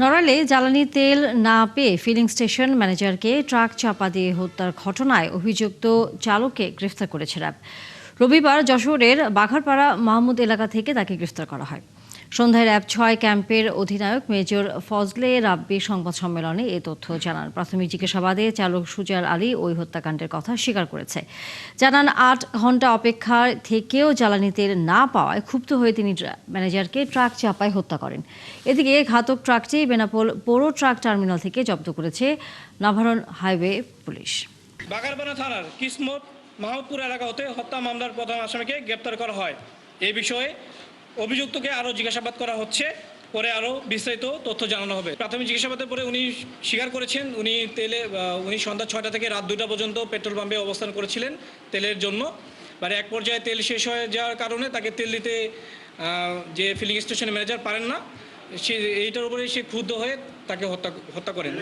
নড়াইলে জ্বালানি তেল না পেয়ে ফিলিং স্টেশন ম্যানেজারকে ট্রাক চাপা দিয়ে হত্যার ঘটনায় অভিযুক্ত চালককে গ্রেফতার করেছে র্যাব। রবিবার যশোরের বাঘারপাড়া মাহমুদ এলাকা থেকে তাকে গ্রেফতার করা হয়। সন্ধ্যায় র্যাব ৬ ক্যাম্পের অধিনায়ক মেজর ফজলে রাব্বি সংবাদ সম্মেলনে এ তথ্য জানান। প্রাথমিক জিজ্ঞাসাবাদে চালক সুজার আলী ওই হত্যাকাণ্ডের কথা স্বীকার করেছে। জানান ৮ ঘণ্টা অপেক্ষা থেকেও জ্বালানি তেল না পাওয়ায় ক্ষুব্ধ হয়ে তিনি ম্যানেজারকে ট্রাক চাপায় হত্যা করেন। এদিকে ঘাতক ট্রাকটি বেনাপোল পৌর ট্রাক টার্মিনাল থেকে জব্দ করেছে নাভারণ হাইওয়ে পুলিশ। বাঘারপাড়া থানার কিসমত মাহমুদপুর এলাকা হতে হত্যা মামলার প্রধান আসামিকে গ্রেপ্তার করা হয়। এই বিষয়ে অভিযুক্তকে আরও জিজ্ঞাসাবাদ করা হচ্ছে, পরে আরও বিস্তারিত তথ্য জানানো হবে। প্রাথমিক জিজ্ঞাসাবাদের পরে উনি স্বীকার করেছেন উনি সন্ধ্যা ৬টা থেকে রাত ২টা পর্যন্ত পেট্রোল পাম্পে অবস্থান করেছিলেন তেলের জন্য। এক পর্যায়ে তেল শেষ হয়ে যাওয়ার কারণে তাকে তেল দিতে যে ফিলিং স্টেশনের ম্যানেজার পারেন না, এইটার উপরে সে ক্ষুব্ধ হয়ে তাকে হত্যা করেন।